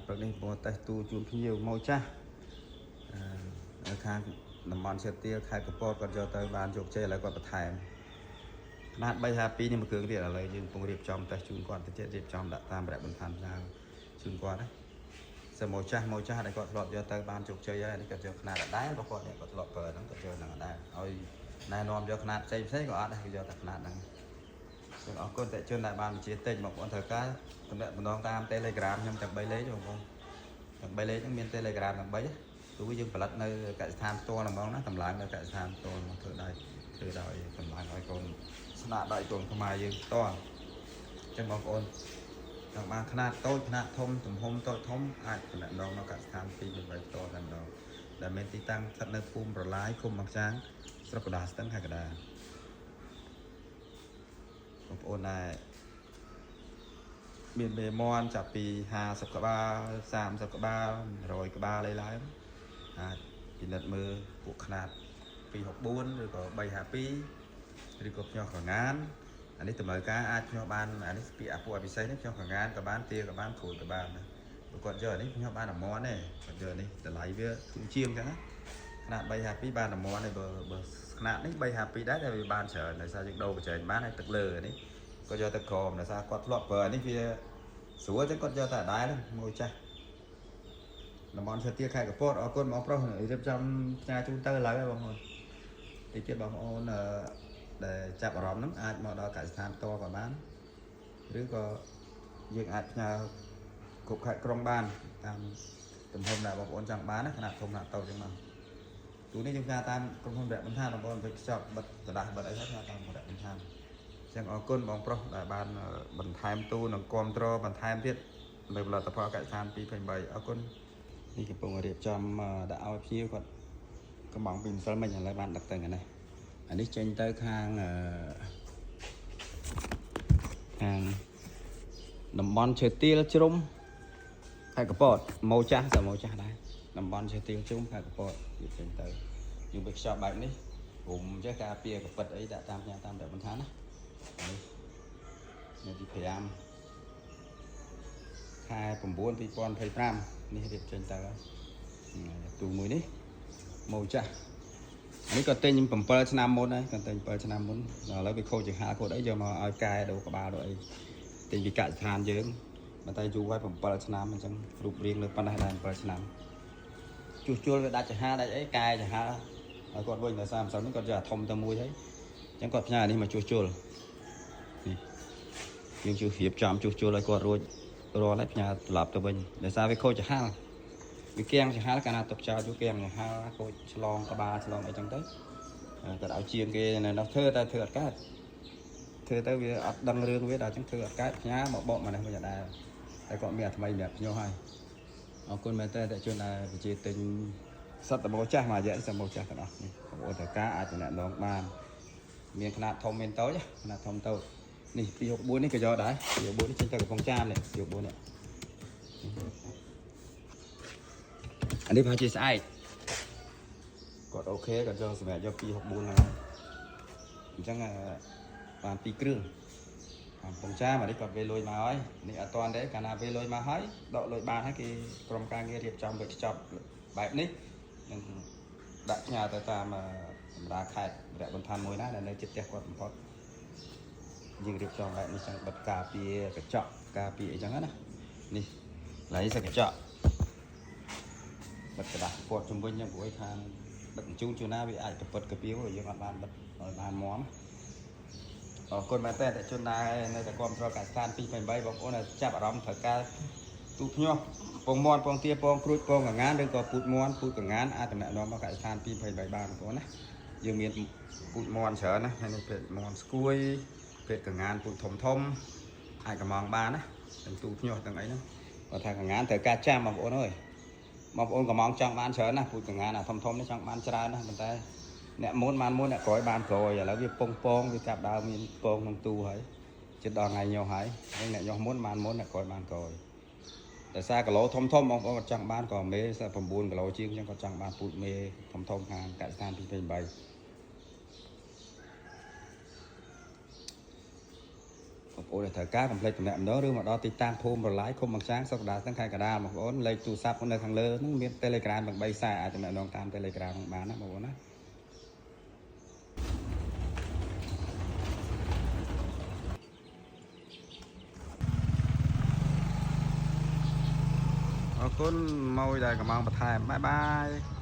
ប្រនេះបតេសទូជួនភ្ញៀវមកចាស់ខាងតំបន់ជាទៀលខេត្តកំពតគាត់យកទៅបានជោគជ័យឥឡូវគាត់បន្ថែមຂະຫນាត352នេះមួយគ្រឿងទៀតឥឡូវយើងកំពុងរៀបចំតេសជូនគាត់ទៅទៀតរៀបចំដាក់តាមរយៈបន្ថែមផ្សាយជូនគាត់ណាសើមកចាស់ដែលគាត់ធ្លាប់យកទៅបានជោគជ័យហើយនេះគាត់យកຂະຫນាតដែរបើគាត់នេះគាត់ធ្លាប់ប្រើហ្នឹងគាត់យកហ្នឹងដែរឲ្យណែនាំយកຂະຫນាតផ្សេងក៏អត់ដែរគេយកតែຂະຫນាតហ្នឹងសូមអរគុណតែជនដែលបានបញ្ជាទិញបងប្អូនត្រូវការតំណែងម្ដងតាម Telegram ខ្ញុំទាំង3លេខបងប្អូនទាំង3លេខហ្នឹងមាន Telegram ទាំង3ទូយើងផលិតនៅកសិដ្ឋានផ្ទាល់ហ្មងណាតម្លើងនៅកសិដ្ឋានផ្ទាល់មកធ្វើដោយតម្លើងឲ្យកូនស្នាដៃកូនខ្មែរយើងផ្ទាល់អញ្ចឹងបងប្អូនចង់បានຂະຫນាតតូចຂະຫນាតធំទំហំតូចធំអាចតំណែងនៅកសិដ្ឋាន2 3ផ្ទាល់តែម្ដងដែលមានទីតាំងស្ថិតនៅភូមិប្រឡាយឃុំបางចាងស្រុកកណ្ដាលស្ទឹងខេត្តកណ្ដាលបងប្អូនដែរមានមេមន់ចាប់ពី50ក្បាល30ក្បាល100ក្បាលអីឡើងអាចពិនិត្យមើលពួកຂະຫນាត264ឬក៏352ឬក៏ភ្ញាស់កងានអានេះតម្រូវការអាចភ្ញាស់បានអានេះពីពួកអភិសេសនេះភ្ញាស់កងានក៏បានទាក៏បានគ្រួយក៏បានណាបើគាត់យកអានេះភ្ញាស់បានអាមន់ទេគាត់យកនេះតម្លៃវាធូរជាងអញ្ចឹងណាຂະຫນាត352បានអាមន់ទេបើຂະຫນាតនេះ352ដែរតែវាបានច្រើនដោយសារយើងដូរបច្ចេកបានហើយទឹកលើនេះគាត់យកទៅក្រមដោយសារគាត់ធ្លាប់ប្រើនេះវាស្រួលចឹងគាត់យកតែដែរមួយចាស់តំបន់ឈើទាខេត្តកំពតអរគុណបងប្រុសរៀបចំផ្សាយជូនទៅឥឡូវបងប្អូនទីទៀតបងប្អូនដែលចាប់អារម្មណ៍ហ្នឹងអាចមកដល់កសិដ្ឋានផ្ទាល់ក៏បានឬក៏យើងអាចផ្ញើគ្រប់ខេត្តក្រុងបានតាមទំហំដែលបងប្អូនចង់បានណាຂະຫນាតធំຂະຫນាតតូចចឹងមកទូនេះយើងផ្ញើតាមក្រុមហ៊ុនរយៈបន្ថែមបងប្អូនទៅខ្ចប់បិទกระดาษបិទអីហ្នឹងផ្ញើតាមរយៈបន្ថែមចឹងអរគុណបងប្រុសដែលបានបន្ថែមទូនិងគាំទ្របន្ថែមទៀតនៅផលិតផលកសិដ្ឋាន223អរគុណនេះកំពុងរៀបចំដាក់ឲ្យភ្ញៀវគាត់កំងពីម្សិលមិញឥឡូវបានដឹកទៅហ្នឹងអានេះចេញទៅខាងតំបន់ឈើទាលជ្រុំខេត្តកំពតមកចាស់តែមកចាស់ដែរតំបន់ឈើទាលជ្រុំខេត្តកំពតវាចេញទៅយើងទៅខ្ចប់បែបនេះរុំចេះការពារកពិតអីដាក់តាមផ្ញើតាមរយៈបន្ថែមណានេះទី5ខែ9 2025នេះរៀបចេញទៅទូមួយនេះមកចាស់នេះក៏ទិញ7ឆ្នាំមុនហើយគាត់ទិញ7ឆ្នាំមុនដល់ឥឡូវវាខូចចង្ហាខូចអីយកមកឲ្យកែដូរក្បាលដូរអីទិញពីកសិដ្ឋានយើងប៉ុន្តែយូរហើយ7ឆ្នាំអញ្ចឹងរូបរាងនៅប៉ុណ្ណេះដែរ7ឆ្នាំជួសជុលវាដាច់ចង្ហាដាច់អីកែចង្ហាហើយគាត់វិញដល់30នេះគាត់យកអាធំទៅមួយហើយអញ្ចឹងគាត់ផ្ញើនេះមកជួសជុលនេះយើងជួសរៀបចំជួសជុលឲ្យគាត់រួចរាល់ហើយផ្ញើត្រឡប់ទៅវិញដោយសារវាខូចចង្ហាវាគៀងចង្ហាកាលណាទុកចោលយូរគៀងចង្ហាខូចឆ្លងក្បាលឆ្លងអីចឹងទៅគាត់ឲ្យជាងគេនៅនោះធ្វើតែធ្វើអត់កើតធ្វើទៅវាអត់ដឹងរឿងវាដល់ចឹងធ្វើអត់កើតផ្ញើមកបកមកនេះវិញអត់ដែរតែគាត់មានអាថ្មីសម្រាប់ភ្ញៀវហើយអរគុណមែនតើជួនដែលវិជាទិញសត្វតបោចាស់មួយរយៈសត្វតបោចាស់ទាំងអស់នេះបងប្អូនត្រូវការអាចតំណែងបានមានຂະຫນាតធំមានតូចຂະຫນាតធំតូចនេះ264នេះក៏យកដែរ264នេះចេញទៅកំពង់ចាមនេះ264នេះអានេះប្រហែលជាស្អែកគាត់អូខេគាត់យកសម្រាប់យក264ហ្នឹងអញ្ចឹងបាន2គ្រឿងកំពង់ចាមអានេះគាត់វេលុយមកហើយនេះអត់តាន់ទេកាលណាវេលុយមកហើយដកលុយបានហើយគេក្រុមការងាររៀបចំវាខ្ចប់បែបនេះនឹងដាក់ផ្ញើទៅតាមសម្រាប់ខេត្តរយៈបន្ថែមមួយណាដែលនៅជិតផ្ទះគាត់បំផុតយើងរៀបចំបែបនេះចឹងបិទការពារកញ្ចក់ការពារអីចឹងណានេះឡៃសកញ្ចក់បិទกระดาษពតជំវិញហ្នឹងព្រោះខាងដឹកជញ្ជូនជួនណាវាអាចកពិតកពីវយើងអត់បានបិទឲ្យបានមាំអរគុណមែនតើជនដែរនៅតែគ្រប់គ្រងកសិដ្ឋាន223បងប្អូនចាប់អារម្មណ៍ត្រូវការទូភ្ញាស់ពងមាន់ពងទាពងគ្រួចពងកងានឬក៏ពូជមាន់ពូជកងានអាចតំណែងមកកសិដ្ឋាន223បានបងប្អូនណាយើងមានពូជមាន់ច្រើនណាហើយនេះភេទមាន់ស្គួយភេទកងានពូជធំអាចកំងបានណាទាំងទូភ្ញាស់ទាំងអីហ្នឹងគាត់ថាកងានត្រូវការចាំបងប្អូនអើយបងប្អូនកំងចង់បានច្រើនណាពូជកងានអាធំនេះចង់បានច្រើនណាប៉ុន្តែអ្នកមុនបានមុនអ្នកក្រោយបានក្រោយឥឡូវវាពងវាចាប់ដើមមានពងក្នុងទូហើយជិតដល់ថ្ងៃញុះហើយអ្នកញុះមុនបានមុនអ្នកក្រោយបានក្រោយតែសារគីឡូធំបងប្អូនគាត់ចង់បានក៏មេ9គីឡូជាងចឹងគាត់ចង់បានពូជមេធំខាងកសិដ្ឋាន223 អូនត្រូវការកំភ្លេចតំណែងម្ដងឬមកដល់ទីតាំងភូមិប្រឡាយឃុំបង្សាងសុខដាទាំងខេត្តកណ្ដាលបងប្អូនលេខទូរស័ព្ទនៅខាងលើហ្នឹងមាន Telegram ទាំង3ខ្សែអាចតំណែងតាម Telegram បានណាបងប្អូនណាអរគុណមកដែលកំងបន្ថែមបាយបាយ